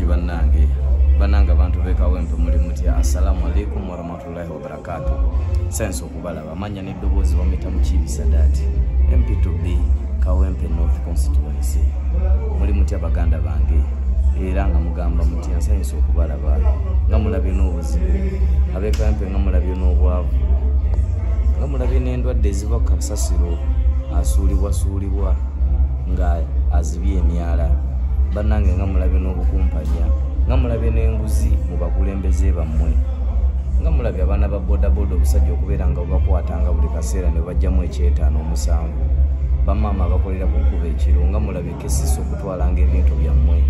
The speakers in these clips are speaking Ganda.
bananga abantu bekawempe muli mutya. Assalamu alaikum warahmatullahi wabarakatuh. Sense okubalaba manya n'eddoboozi wameta mu Kibi Sadat MP2B Kawempe North Constituency. Muli mutya baganda bange era nga mugamba mutya. Sense okubalaba nga mulabye n'obuzibu abekawempe nga mulabye n'obwavu nga mulabye n'endwadde eziva ku kasasiro asuulibwa nga azibye emyala. Bannange nga mulabye n'obukumpanya nga mulabye n'enguzi mu bakulembeze bammwe nga mulabye abaana ba bodaboda obusajja okubeera nga bakwatanga buli kaseera ne bajjamu ekyetaano omusanvu. Bamaama bakolera ku nkuba ekiro nga mulabye kesisi okutwalanga ebintu byammwe.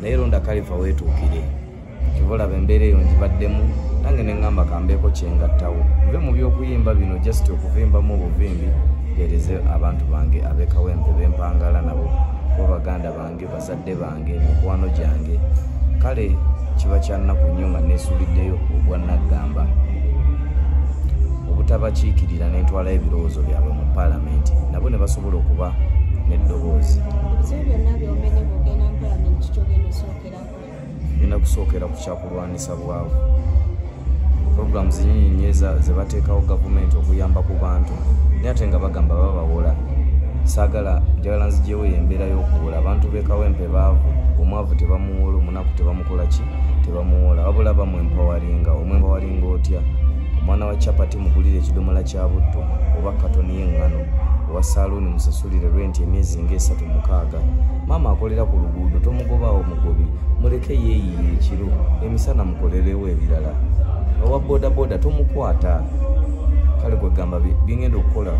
Naye ronda Kalifa weetuukire kibolaba embeera eyo ngibaddemu nange ne ŋŋamba kambeeko kyengattawo nve mu by'okuyimba bino just okuvimbamu obuvimbi mpeereze abantu bange abekawempe bempangala nabo bo baganda bange bazadde bange mikwano gyange. Kale kiba kyannaku nnyo nga neesuuliddeyo obwannaggamba obutabakiikirira n'entwalayo ebirowoozo byabwe mu paalamenti nabo ne basobola okuba n'eddoboozi. Genda kusookera ku kyakulwanisa bwavu. Programs nnyingi ze bateekawo gavumenti okuyamba ku bantu naye ate nga bagamba babawola. Saagala njagala nzijewo embeera y'okuwola abantu bekawempe baavu. Omwavu tebamuwola, omunaku tebamukola ki tebamuwola wabula bamwempawalinga. Omwempawalinga otya? Omwana wa Chapati mugulire ekidomola kya butto oba katoni y'eŋŋano, owa saluuni musasulire renti emyezi nga 36. Maama akolera ku luguudo tomugobaawo mugobi muleke yeeyiye ekiro emisana mukolerewo ebirala. Owa bodaboda tomukwata. Kale kwegamba bingenda okukola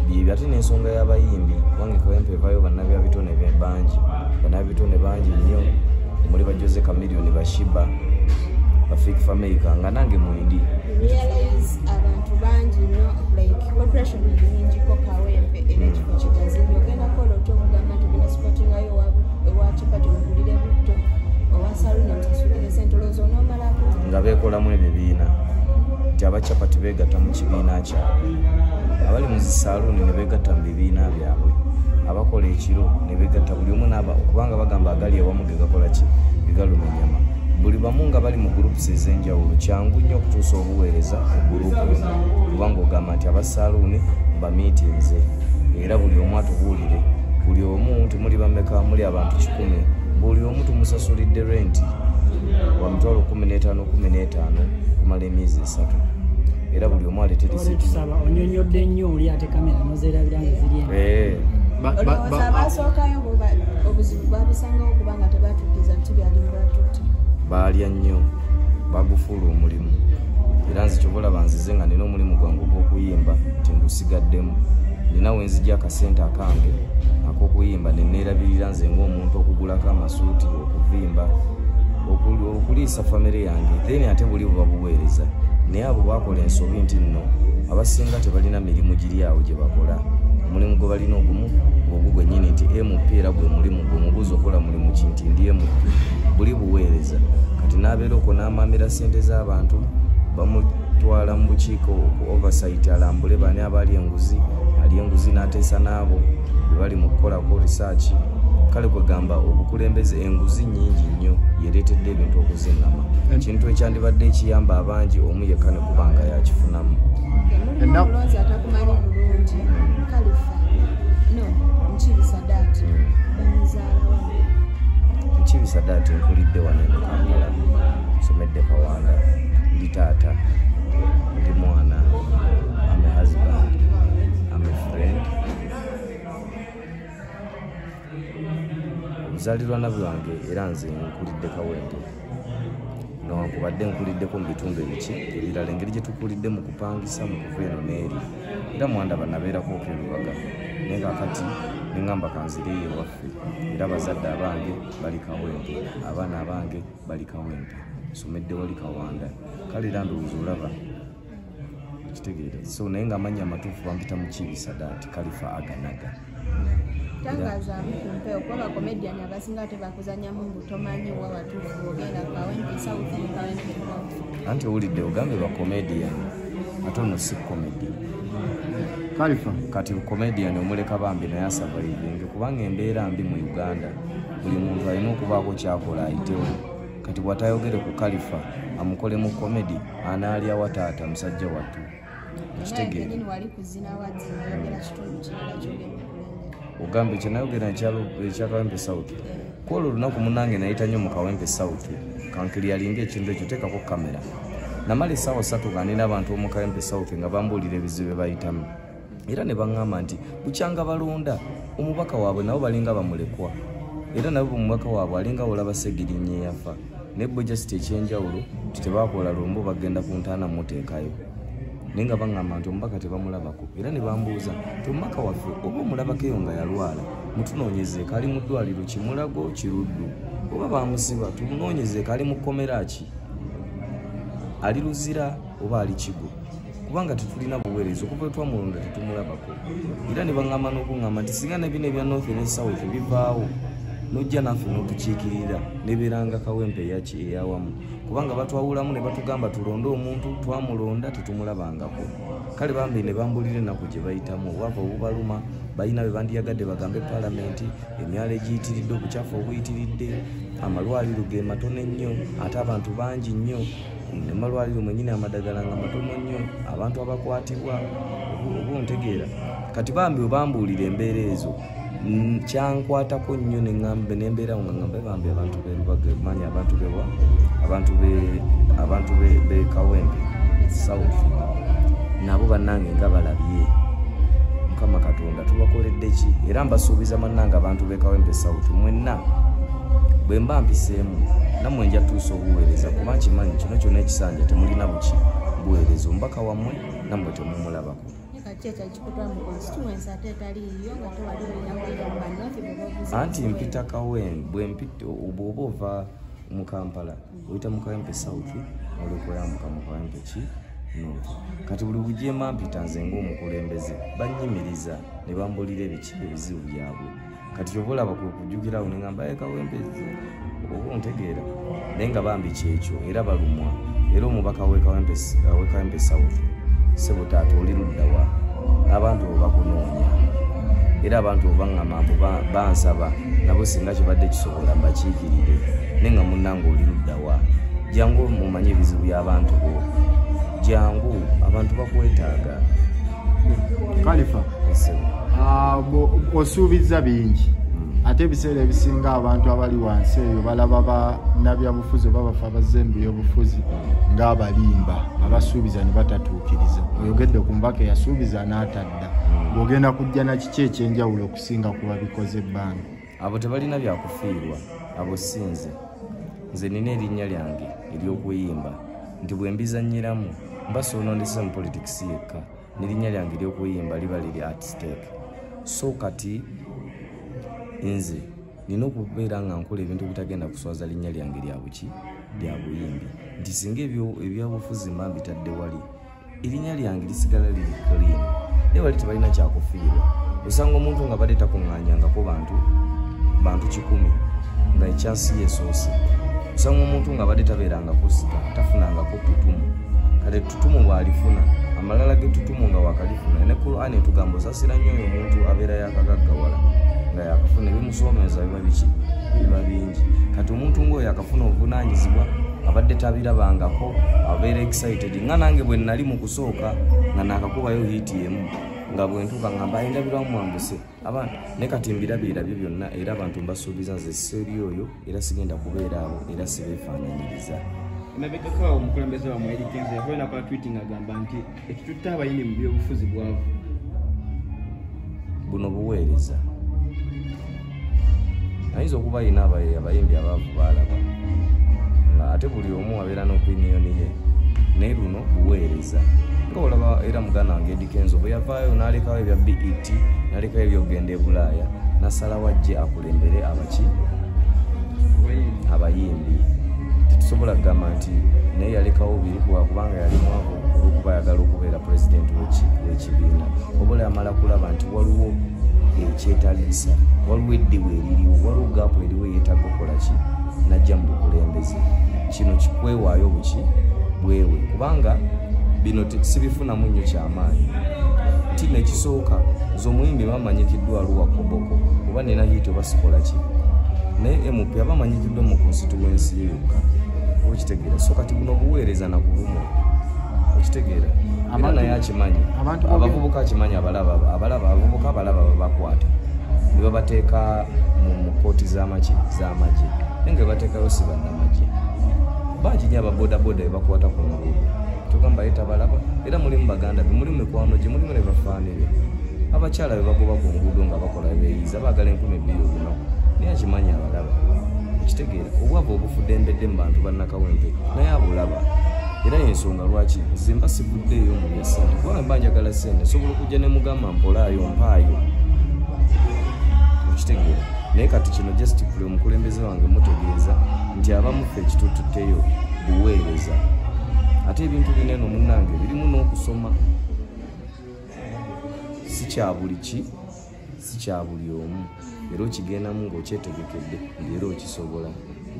byebyo ate n'ensonga y'abayimbi wange Kawempe evayo bannabyabitone bangi nnyo muli ba Jose Chameleone bashiba bafiki fameka nga nange mwindi abantu bangi nnyo like corporation nyingi ko Kawempe ekifo kigazi ogenda kola otogamba tugenda sportingayo ewa Chapati mugulire butto owa Saluni musasulire sentolozo n'omalako nga beekolamu ebibiina nti aba Chapati beegatta mu kibiina kyabwe, abali mu zisaluuni ne beegatta mu bibiina byabwe, abakola ekiro ne beegatta buli omu n'aba kubanga bagamba agali awamu ge gakola ki gegaluma ennyama. Buli bamu nga bali mu gurupusi ez'enjawulo kyangu nnyo okutuusa obuweereza mu gurupu kubanga ogamba nti abasaluuni bamiitinze era buli omu atubuulire buli omu nti muli bameka muli abantu 100 buli omu tumusasulidde renti wa mitwalo 15 kumala emyezi 3 era buli omu alete risiiti. Onyonyodde nnyo oli ate kamera nozeerabira nga ziri abasookayo obuzibu babusangawo kubanga tebatuukiza biti byali mubatutte baalya nnyo bagufuula omulimu era nzi kyobalaba nzize nga nina omulimu gwange ogw'okuyimba nti ngusigaddemu. Nina wenzijja akasente akange ak'okuyimba ne neerabirira nze ng'omuntu okugulako amasuuti okuvimba okuliisa famire yange then ate buli buba buweereza. Naye abo bakola ensobi nti nno abasinga tebalina mirimu giri awo gye bakola. Omulimu gwe balina ogumu ogwo gwennyini nti MP era gwe mulimu gwe mubuuza okola mulimu ki nti ndi MP buli buweereza. Kati n'abeera okwo n'amamira ssente z'abantu bamutwala mu bukiiko ku oversight alambule bani abali enguzi n'ateesa n'abo bwe bali mu kukolako research. Kale kwegamba obukulembeze enguzi nnyingi nnyo yereetedde ebintu okuziŋŋama. Ekintu ekyandibadde ekiyamba abangi omu yekka ne kubanga yakifunamu. Mulonzi atakumanyi bulungi Kalifa Kibi Sadat bamuzaala wange Kibi Sadat nkulidde wano e Kampala nsomedde Kawanda ndi taata ndi mwana I'm a husband I'm a friend. Obuzaalirwana bwange era nze nkulidde Kawempe newankubadde nkuliddeko mu bitundu ebiki ebirala engeri gye tukulidde mu kupangisa mu kuva eno n'eri era mwandaba nabeerako okwebibaga naye ngaakati neŋŋamba kanzireyo ewaffe era abazadde abange bali Kawempe abaana abange bali Kawempe nsomedde wali Kawanda. Kale era ndowooza olaba kitegeere so naye ng'amannya amatuufu bampita mu Kibi Sadat Kalifa Aganaga. Tangazaamu kumpe okuba comedian abasinga tebakuzanyamu mbutomanyi wa batuufu ogenda Kawempe South Kawempe North. Anti owulidde ogambe ba comedian ate ono si comedy. Khalifa kati comedian omuleka bambi naye asurviving kubanga embeera mbi mu Uganda buli muntu alina okubaako kyakola ayitewo kati bw'atayogere ku Khalifa amukole mu comedy anaalya wataata musajja wattu ekitegeere ogambye kyenayogera ekya Kawempe South kwolwo olunaku munange nayita nnyo mu Kawempe South kankiri yalinga ekintu ekyo teekako kamera namala essaawa 3 nga nina abantu omu Kawempe South nga bambuulira ebizibu bayitamu era ne baŋŋamba nti bukyanga balonda omubaka waabwe nabo balinga bamulekwa era nabo omubaka waabwe alinga olaba Segirinnya yafa ne budget ekyenjawulo titebakola lombo bagenda ku ntaana muteekayo naye nga baŋŋamba nti omubaka tebamulabako era ne bambuuza nti omubaka waffe oba omulabako eyo nga yalwala mutunoonyezeeko ali mu ddwaliro Kimulago Kiruddu oba bamusiba tumunoonyezeeko ali mu kkomera ki ali Luzira oba ali Kigo kubanga tetulina buweereza okuva twamulonda tetumulabako era ne baŋŋamba n'okuŋŋamba nti singa ne bino ebya North ne South bivaawo nojja naffe n'otukiikirira nebeeranga Kawempe eyawamu kubanga batwawulamu ne batugamba tulonde omuntu twamulonda tetumulabangako kale bambi ne bambulira ennaku gye bayitamu obwava obubaluma balina be bandiyagadde bagambe palamenti emyalo egiyitiridde obukyafu obuyitiridde amalwaliro ge matono ennyo ate abantu bangi nnyo nemalwaliro mwenyini amadagala nga matono nnyo abantu abakwatibwa oba ontegeera kati bambi webambuulira embeera ezo kyankwatako nnyo neŋŋambe nembeerawo nga ŋŋambe bambi abantu berubaga manya abantu be Kawempe South nabo bannange nga balabye Mukama Katonda tubakoledde ki era mbasuubiza mannange abantu be Kawempe South mwenna bwe mba mpiseemu nammwe nja tuusa obuweereza kuba nkimanyi kino kyonna ekisanja temulina buki buweereza omubaka wammwe nammwe temumulabako anti mpita Kawempe bw'oba ova mu Kampala oyita mu Kawempe South olwokoyambuka mu Kawempe ki North kati buli bujeema mpita nze ng'omukulembeze bannyimiriza ne bambulira ebizibu byabwe kati kyoba olaba kujjukirawo ne ŋŋamba Kawempe oba ontegeera naye nga bambi kyekyo era balumwa era omubaka w'e Kawempe South sebo taata oli ludda wa abantu bakunoonya era abantu baŋŋamba bansaba nabo singa kibadde kisobola mbakiikirire naye nga munnange oli ludda wa jangu mumanye ebizibu by'abantu bo jangu abantu bakwetaaga Khalifa osuubiza bingi ate ebiseera ebisinga abantu abali wansi eyo balaba bannabyabufuzi oba bafe abazembi y'obufuzi ng'abalimba abasuubiza ne batatuukiriza oyogedde ku mbaka eyasuubiza n'atadda bw'ogenda kujja na kiki ekyenjawulo okusinga ku babikoze ebbanga abo tebalina byakufiirwa abo sinze nze nina erinnya lyange ery'okuyimba nti bwe mbizannyiramu mbasoonondesa mu politics yekka n'erinnya lyange ery'okuyimba liba liri at stake so kati nze nina okubeera nga nkola ebintu bitagenda kuswaza linnya lyange lya buyimbi nti singa ebyabufuzi mba mbitadde wali erinnya lyange lisigala liri clean naye wali tebalina kyakufiirwa osanga omuntu nga badde takuŋŋaanyangako bantu 100 nga ekyansi yesoose osanga omuntu nga badde tabeerangako sita tafunangako tutumu kale tutumu bw'alifuna amalala g'ettutumu nga wakalifuna ne Qur'an etugamba osasira nnyo oyo omuntu abeera yakagaggawala nga yakafuna ebimusoomeza biba bingi kati omuntu ng'oyo akafuna obuvunaanyizibwa abadde tabirabangako abeera excited nga nange bwe nali mu kusooka nga naakakubayo hiiti emu nga bwe ntuuka ngamba endabirwamu mwambuse abantu ne kati mbirabirira byo byonna era abantu mbasuubiza nze seri oyo era sigenda kubeera abo era sibeefaananyiriza emabegakawo omukulembeze wamwe Eddy Kenzo yakola kwa tweeting agamba nti ekitutta abayimbi mu byobufuzi bwavu buno buweereza ayinza okuba yina abayimbi abaavu baalaba nga ate buli omu abeera n'opiniyoni ye naye luno buweereza nga olaba era muganda wange Eddy Kenzo bwe yavaayo n'alekawo ebya BET n'alekawo ebyokugenda e Bulaaya n'asalawo ajje akulembere abayimbi tetusobola kugamba nti naye yalekawo biri kubanga yali mwavu olw'okuba ayagala okubeera pulezidenti w'ekibiina obola yamala kulaba nti waliwo ekyetagisa waliwo eddibu eririwo waliwo gaapu eriwo eyeetaaga okukola ki najja mu bukulembeze kino kikwewaayo buki bwewe kubanga bino sibifunamu nnyo kyamaanyi kati nekisooka z'omuyimbi bamanyikiddwa Arua Koboko oba nina hiti oba sikola ki naye MP abamanyikiddwa mu constituency yokka okitegeera so kati buno buweereza nakubumu okitegeera era naye akimanyi abavubuka akimanyi abavubuka abalaba babakwata ne babateeka mu kooti z'amagye naye bateekayo si bannamagye bangi nnyo ababodaboda bebakwata ku nguudo tugamba yita balaba era mulimu baganda mulimu mikwano gye mulimu ne bafaanire abakyala bebagoba ku nguudo nga bakola beeyiza baagala 10,000 olunaku naye akimanyi abalaba okitegeera obwavu obufudde embedde mu bantu bannakawempe naye abulaba era yensonga lwaki nze mba sivuddeeyo mu bya ssente kubanga mba njagala ssente sobola okujja ne mugamba mpolaayo mpaayo okitegeera naye kati kino just kule omukulembeze wange mutegeeza nti abamuffe ekitututteyo buweereza ate ebintu binene munnange birimu n'okusoma si kya buli ki si kya buli omu era okigendamu ng'okyetegekedde era okisobola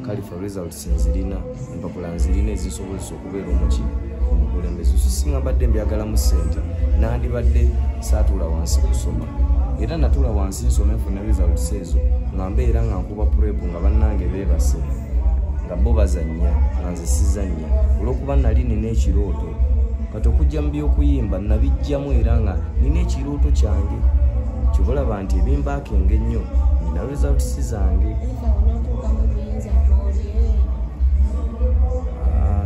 kale for results nzirina empapula nzirina ezisobozesa okubeera omuki omukulembeze singa mbadde mbyagalamu ssente nandibadde saatuula wansi kusoma era natuula wansi nsoma enfuna results ezo nga mbeera nga nkuba prep nga bannange beebase nga bo bazannya nga nze sizannya olw'okuba nali nina ekirooto kati okujja mu by'okuyimba nabijjamu era nga nina ekirooto kyange kibolaba nti ebimbaako ennyo nina results zange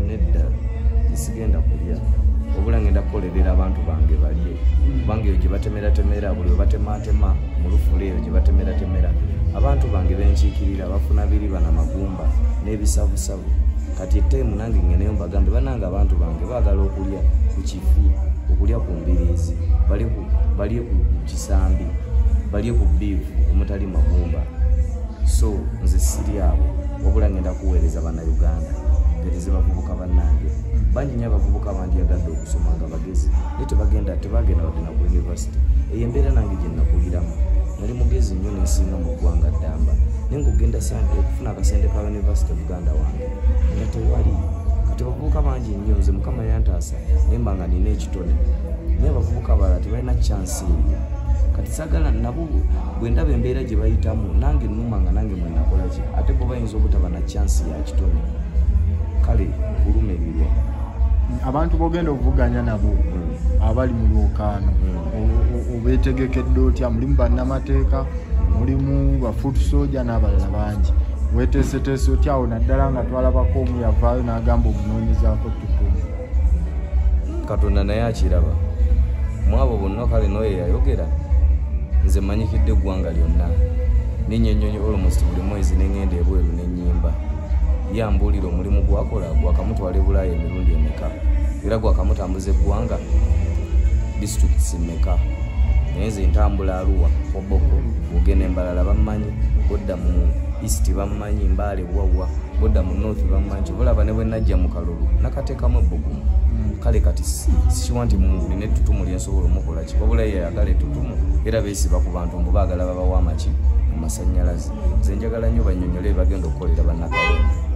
nedda sigenda kulya obula ngenda kukolerera abantu bange balye kubanga eyo gye batemeratemera buli webatematema mu lufula eyo gye batemeratemera abantu bange benkiikirira bafuna biriba namagumba n'ebisabusabu kati ettemu nange ngeneyo mbagambe banange abantu bange baagala okulya ku kifi okulya ku mbiriizi balye ku kisambi balye ku biifu omutali magumba so nze siri abo wabula ngenda kuweereza bannayuganda mpereze bavubuka bannange bangi nnyo abavubuka bandyagadde okusoma nga bagezi naye tebagenda wadde na ku university eyo embeera nange gye nnakuliramu nali mugezi nnyo nensinga mu ggwanga ddamba naye ng'ogenda okufuna akasente ka university buganda wange nga tewali kati abavubuka bangi nnyo nze mukama yantaasa naye mba nga nina ekitone naye abavubuka abalala tebalina chansi eyo kati saagala nabo bwe ndaba embeera gye bayitamu nange nnuma nga nange mwe nakola ki ate bo bayinza obutaba na chansi ya kitone kale kulumirirwa abantu bogenda okuvuganya nabo abali mu lwokaano obeetegekedde otya mulimu bannamateeka mulimu bafuutu soja n'abalala bangi weeteeseteese otyawo naddala nga twalabako omu yavaayo n'agamba omunoonyezaako ttutumu katonda naye akiraba mwabo bonna kale noyo yayogera nze manyikidde eggwanga lyonna ninyenyonyi almost buli mwezi neŋŋenda ebweru n'ennyimba yambuulira omulimu gwakola gwakamutwala ebulaaya emirundi emeka era gwakamutambuza eggwanga disitulikiti mmeka naye nze ntambula Arua Koboko ogenda embalala bammanyi bodda mu east bammanyi mbaale bwawa bodda mu north bammanyi kyobulaba ne bwe najja mu kalulu nakateekamu ebbugumu kale kati sikiwa nti nina ettutumu lyensobola omukola ki wabula yeyagala ettutumu era beesiba ku bantu mbu baagala babawa amaki amasannyalaze nze njagala nnyo bannyonnyole bagenda okukolera bannakawempe